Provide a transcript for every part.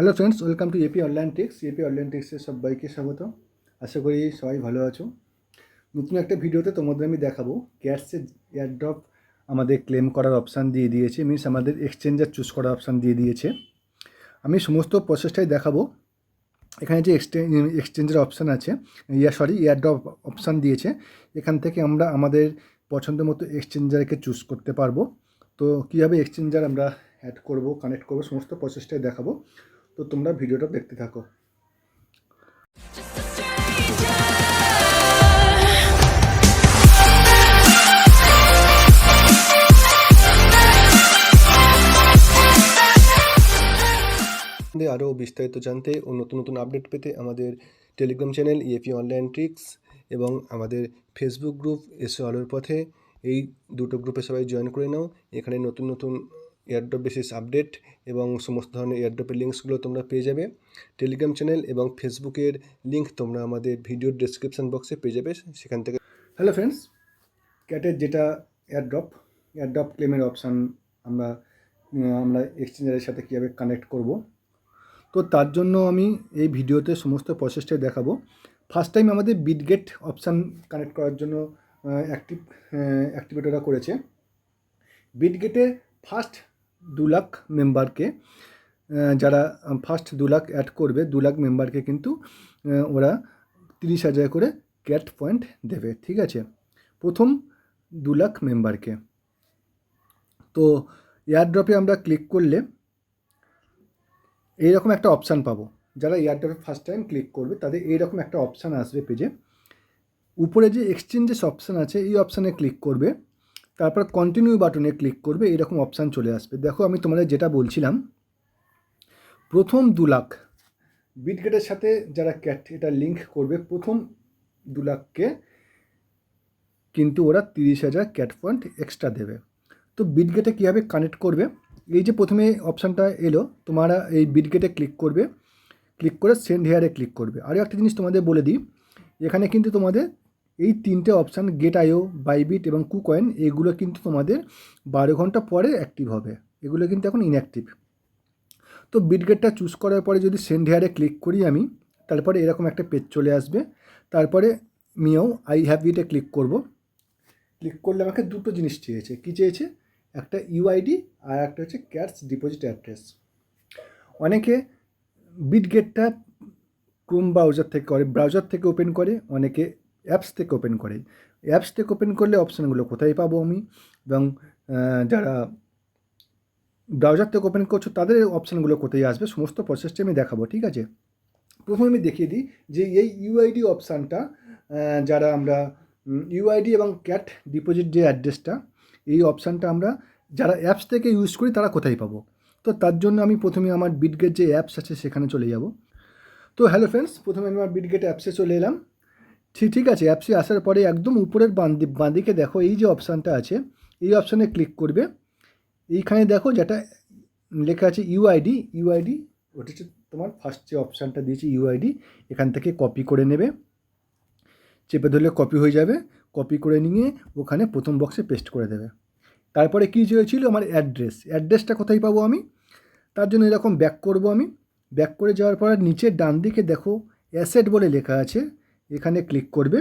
Hello friends, welcome to AP online tricks. AP online ট্রিক্সে সবাইকে স্বাগত। আশা করি সবাই ভালো আছো। নতুন একটা ভিডিওতে তোমাদের আমি দেখাবো ক্যাটসের এয়ারড্রপ আমাদের ক্লেম করার অপশান দিয়ে দিয়েছে, মিনস আমাদের এক্সচেঞ্জার চুজ করার অপশান দিয়ে দিয়েছে। আমি সমস্ত প্রসেসটাই দেখাবো। এখানে যে এক্সচেঞ্জের অপশান আছে, এয়ারড্রপ অপশান দিয়েছে, এখান থেকে আমরা আমাদের পছন্দ মতো এক্সচেঞ্জারকে চুজ করতে পারবো। তো কীভাবে এক্সচেঞ্জার আমরা অ্যাড করব, কানেক্ট করবো, সমস্ত প্রসেসটাই দেখাবো। তো তোমরা ভিডিওটা দেখতে থাকো। আরও বিস্তারিত জানতে ও নতুন নতুন আপডেট পেতে আমাদের Telegram channel EAP online tricks এবং আমাদের ফেসবুক গ্রুপ এসো আলোর পথে, এই দুটো গ্রুপে সবাই জয়েন করে নাও। এখানে নতুন নতুন এয়ারড্রপ বেসিস আপডেট এবং সমস্ত ধরনের এয়ারড্রপের লিঙ্কসগুলো তোমরা পেয়ে যাবে। টেলিগ্রাম চ্যানেল এবং ফেসবুকের লিঙ্ক তোমরা আমাদের ভিডিওর ডেসক্রিপশান বক্সে পেয়ে যাবে, সেখান থেকে। হ্যালো ফ্রেন্ডস, ক্যাটের যেটা এয়ারড্রপ ক্লেমের অপশান আমরা এক্সচেঞ্জারের সাথে কীভাবে কানেক্ট করব, তো তার জন্য আমি এই ভিডিওতে সমস্ত প্রসেসটাই দেখাবো। ফার্স্ট টাইম আমাদের বিটগেট অপশান কানেক্ট করার জন্য অ্যাক্টিভেট ওরা করেছে। বিটগেটে ফার্স্ট 2 লাখ মেম্বারকে, যারা ফার্স্ট 2 লাখ অ্যাড করবে, 2 লাখ মেম্বারকে কিন্তু ওরা 30,000 করে ক্যাট পয়েন্ট দেবে। ঠিক আছে, প্রথম 2 লাখ মেম্বারকে। তো এয়ারড্রপে আমরা ক্লিক করলে এইরকম একটা অপশান পাবো। যারা এয়ারড্রপে ফার্স্ট টাইম ক্লিক করবে তাদের এইরকম একটা অপশান আসবে পেজে। উপরে যে এক্সচেঞ্জেস অপশান আছে এই অপশানে ক্লিক করবে, তারপর কন্টিনিউ বাটনে ক্লিক করবে, এরকম অপশান চলে আসবে। দেখো আমি তোমাদের যেটা বলছিলাম, প্রথম 2 লাখ বিটগেটের সাথে যারা ক্যাট এটা লিঙ্ক করবে, প্রথম 2 লাখকে কিন্তু ওরা 30,000 ক্যাট পয়েন্ট এক্সট্রা দেবে। তো বিটগেটে কীভাবে কানেক্ট করবে, এই যে প্রথমে অপশানটা এলো, তোমরা এই বিটগেটে ক্লিক করবে, ক্লিক করে সেন্ড হেয়ারে ক্লিক করবে। আরও একটা জিনিস তোমাদের বলে দিই, এখানে কিন্তু তোমাদের এই 3টে অপশান গেট আইও, বাইবিট এবং কুকয়েন, এগুলো কিন্তু তোমাদের 12 ঘন্টা পরে অ্যাক্টিভ হবে, এগুলো কিন্তু এখন ইনঅ্যাক্টিভ। তো বিটগেটটা চুজ করার পরে যদি সেন্ড হেয়ারে ক্লিক করি আমি, তারপরে এরকম একটা পেজ চলে আসবে। তারপরে মিও আই হ্যাভ ইটে ক্লিক করব। ক্লিক করলে আমাকে দুটো জিনিস চেয়েছে। কী চেয়েছে? একটা ইউআইডি আর একটা হচ্ছে ক্যাটস ডিপোজিট অ্যাড্রেস। অনেকে বিটগেটটা ক্রোম ব্রাউজার থেকে ওপেন করে, অনেকে অ্যাপস থেকে ওপেন করে। অ্যাপস থেকে ওপেন করলে অপশানগুলো কোথায় পাবো আমি, এবং যারা ব্রাউজার থেকে ওপেন করছো তাদের অপশানগুলো কোথায় আসবে, সমস্ত প্রসেসটা আমি দেখাবো। ঠিক আছে, প্রথমে আমি দেখিয়ে দিই যে এই ইউআইডি অপশানটা, যারা আমরা ইউআইডি এবং ক্যাট ডিপোজিট যে অ্যাড্রেসটা, এই অপশানটা আমরা যারা অ্যাপস থেকে ইউজ করি তারা কোথায় পাবো। তো তার জন্য আমি প্রথমে আমার বিটগেট যে অ্যাপস আছে সেখানে চলে যাব। তো হ্যালো ফ্রেন্ডস, প্রথমে আমি আমার বিটগেট অ্যাপসে চলে এলাম। ঠিক আছে, অ্যাপসে আসার পরে একদম উপরের বাঁদিকে দেখো এই যে অপশানটা আছে, এই অপশানে ক্লিক করবে। এইখানে দেখো যেটা লেখা আছে ইউআইডি, ওটা হচ্ছে তোমার ফার্স্ট যে অপশানটা দিয়েছি ইউআইডি, এখান থেকে কপি করে নেবে, চেপে ধরলে কপি হয়ে যাবে। কপি করে নিয়ে ওখানে প্রথম বক্সে পেস্ট করে দেবে। তারপরে কী চেয়েছিল আমার অ্যাড্রেসটা কোথায় পাবো আমি, তার জন্য এরকম ব্যাক করব আমি। ব্যাক করে যাওয়ার পর নিচের ডান দিকে দেখো অ্যাসেট বলে লেখা আছে, এখানে ক্লিক করবে।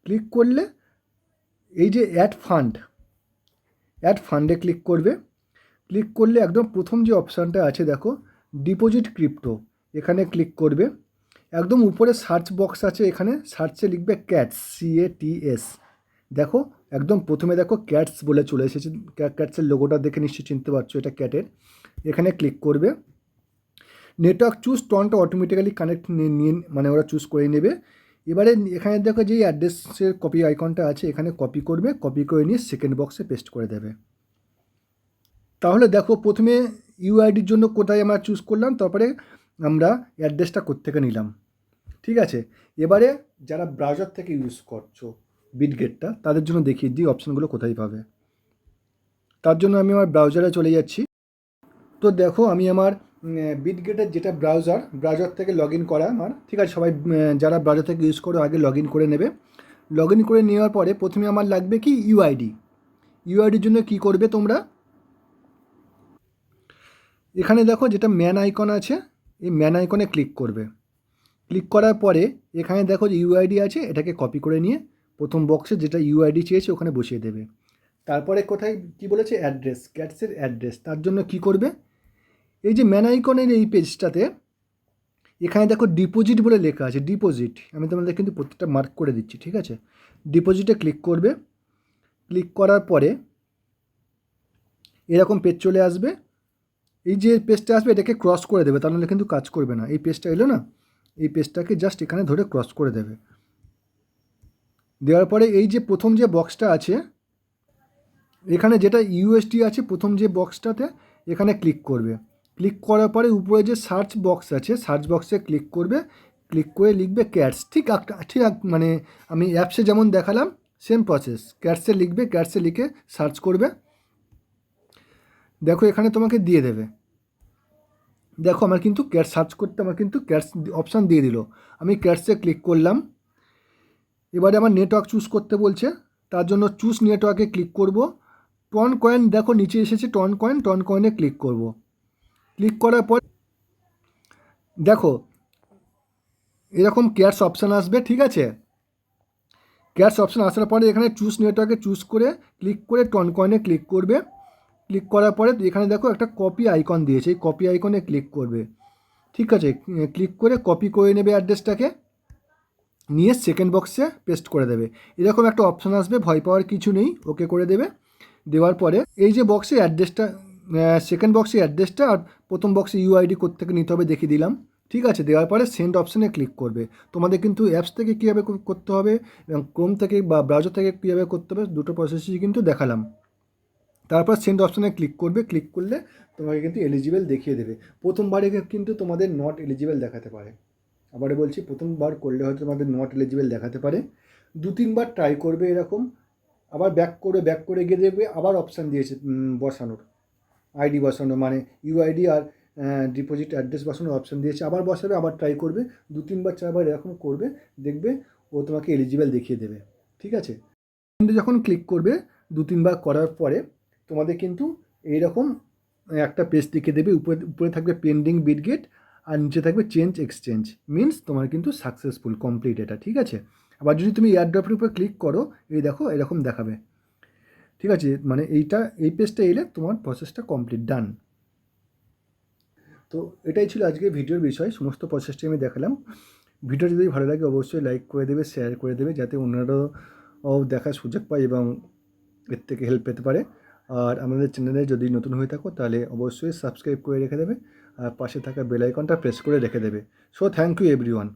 ক্লিক করলে এই যে অ্যাড ফান্ডে ক্লিক করবে। ক্লিক করলে একদম প্রথম যে অপশানটা আছে দেখো ডিপোজিট ক্রিপ্টো, এখানে ক্লিক করবে। একদম উপরে সার্চ বক্স আছে, এখানে সার্চে লিখবে ক্যাটস, CATS। দেখো একদম প্রথমে দেখো ক্যাটস বলে চলে এসেছে, ক্যাটসের লোগোটা দেখে নিশ্চয়ই চিনতে পারছো এটা ক্যাটের। এখানে ক্লিক করবে। নেটওয়ার্ক চুজ টনটা অটোমেটিক্যালি কানেক্ট নিয়ে মানে ওরা চুজ করে নেবে। এবারে এখানে দেখো যেই অ্যাড্রেসের কপি আইকনটা আছে, এখানে কপি করবে, কপি করে নিয়ে সেকেন্ড বক্সে পেস্ট করে দেবে। তাহলে দেখো প্রথমে ইউআইডির জন্য কোথায় আমরা চুজ করলাম, তারপরে আমরা অ্যাড্রেসটা কোত্থেকে নিলাম। ঠিক আছে, এবারে যারা ব্রাউজার থেকে ইউজ করছো বিটগেটটা, তাদের জন্য দেখিয়ে দিই অপশানগুলো কোথায় পাবে। তার জন্য আমি আমার ব্রাউজারে চলে যাচ্ছি। তো দেখো আমি আমার বিটগেটের যেটা ব্রাউজার থেকে লগ ইন করা আমার। ঠিক আছে, সবাই যারা ব্রাউজার থেকে ইউজ করো আগে লগ ইন করে নেবে। লগ ইন করে নেওয়ার পরে প্রথমে আমার লাগবে কি ইউআইডির জন্য কি করবে তোমরা, এখানে দেখো যেটা ম্যান আইকন আছে, এই ম্যান আইকনে ক্লিক করবে। ক্লিক করার পরে এখানে দেখো যে ইউআইডি আছে, এটাকে কপি করে নিয়ে প্রথম বক্সে যেটা ইউআইডি চেয়েছে ওখানে বসিয়ে দেবে। তারপরে কোথায় কি বলেছে, অ্যাড্রেস, ক্যাটসের অ্যাড্রেস। তার জন্য কি করবে, এই যে ম্যান আইকনের এই পেজটাতে এখানে দেখো ডিপোজিট বলে লেখা আছে, ডিপোজিট। আমি তোমাদের কিন্তু প্রত্যেকটা মার্ক করে দিচ্ছি, ঠিক আছে। ডিপোজিটে ক্লিক করবে। ক্লিক করার পরে এরকম পেজ চলে আসবে। এই যে পেজটা আসবে এটাকে ক্রস করে দেবে, তাহলে কিন্তু কাজ করবে না। এই পেজটা এলো না, এই পেজটাকে জাস্ট এখানে ধরে ক্রস করে দেবে। দেওয়ার পরে এই যে প্রথম যে বক্সটা আছে এখানে যেটা ইউএসডি আছে, প্রথম যে বক্সটাতে এখানে ক্লিক করবে। ক্লিক করার পরে উপরে যে সার্চ বক্স আছে, সার্চ বক্সে ক্লিক করবে। ক্লিক করে লিখবে ক্যাটস, ঠিক মানে আমি অ্যাপসে যেমন দেখালাম সেম প্রসেস। ক্যাটসে লিখবে, ক্যাটসে লিখে সার্চ করবে। দেখো এখানে তোমাকে দিয়ে দেবে। দেখো আমার কিন্তু ক্যাটস সার্চ করতে আমার কিন্তু ক্যাটস অপশান দিয়ে দিল। আমি ক্যাটসে ক্লিক করলাম। এবারে আমার নেটওয়ার্ক চুজ করতে বলছে, তার জন্য চুজ নেটওয়ার্কে ক্লিক করব। টন কয়েন দেখো নিচে এসেছে, টন কয়েনে ক্লিক করব। ক্লিক করার পর দেখো এরকম ক্যাটস অপশান আসবে, ঠিক আছে। ক্যাটস অপশান আসার পরে এখানে চুজ নেটওয়ার্কে চুজ করে ক্লিক করে টন কয়েনে ক্লিক করবে। ক্লিক করার পরে এখানে দেখো একটা কপি আইকন দিয়েছে, এই কপি আইকনে ক্লিক করবে, ঠিক আছে। ক্লিক করে কপি করে নেবে অ্যাড্রেসটাকে, নিয়ে সেকেন্ড বক্সে পেস্ট করে দেবে। এরকম একটা অপশান আসবে, ভয় পাওয়ার কিছু নেই, ওকে করে দেবে। দেওয়ার পরে এই যে বক্সে অ্যাড্রেসটা, সেকেন্ড বক্সে অ্যাড্রেসটা আর প্রথম বক্সে ইউআইডি কোত্থেকে নিতে হবে দেখিয়ে দিলাম, ঠিক আছে। দেওয়ার পরে সেন্ড অপশানে ক্লিক করবে। তোমাদের কিন্তু অ্যাপস থেকে কীভাবে করতে হবে এবং ক্রোম থেকে বা ব্রাউজার থেকে কীভাবে করতে হবে দুটো প্রসেসই কিন্তু দেখালাম। তারপর সেন্ড অপশানে ক্লিক করবে। ক্লিক করলে তোমাকে কিন্তু এলিজিবল দেখিয়ে দেবে। প্রথমবারে কিন্তু তোমাদের নট এলিজিবল দেখাতে পারে। আবারও বলছি, প্রথমবার করলে হয়তো তোমাদের নট এলিজিবল দেখাতে পারে। 2-3বার ট্রাই করবে এরকম, আবার ব্যাক করে গিয়ে দেখবে আবার অপশান দিয়েছে বসানোর, আইডি বসানো, মানে ইউআইডি আর ডিপোজিট অ্যাড্রেস বসানোর অপশান দিয়েছে। আবার বসাবে, আবার ট্রাই করবে, 2-3বার 4বার এরকম করবে, দেখবে ও তোমাকে এলিজিবল দেখিয়ে দেবে, ঠিক আছে। কিন্তু যখন ক্লিক করবে 2-3বার করার পরে তোমাদের কিন্তু এইরকম একটা পেজ দেখিয়ে দেবে। উপরে থাকবে পেন্ডিং বিটগেট আর নিচে থাকবে চেঞ্জ এক্সচেঞ্জ, মিনস তোমার কিন্তু সাকসেসফুল কমপ্লিট এটা, ঠিক আছে। আবার যদি তুমি এয়ারড্রপের উপরে ক্লিক করো, এই দেখো এরকম দেখাবে, ঠিক আছে। মানে এই পেজটা এলে তোমার প্রসেসটা কমপ্লিট, ডান। তো এটাই ছিল আজকে ভিডিওর বিষয়, সমস্ত প্রসেসটি আমি দেখালাম। ভিডিও যদি ভালো লাগে অবশ্যই লাইক করে দেবে, শেয়ার করে দেবে, যাতে অন্যরাও দেখার সুযোগ পায় এবং এর থেকে হেল্প পেতে পারে। আর আমাদের চ্যানেলে যদি নতুন হয়ে থাকো তাহলে অবশ্যই সাবস্ক্রাইব করে রেখে দেবে আর পাশে থাকা বেল আইকনটা প্রেস করে রেখে দেবে। So thank you everyone.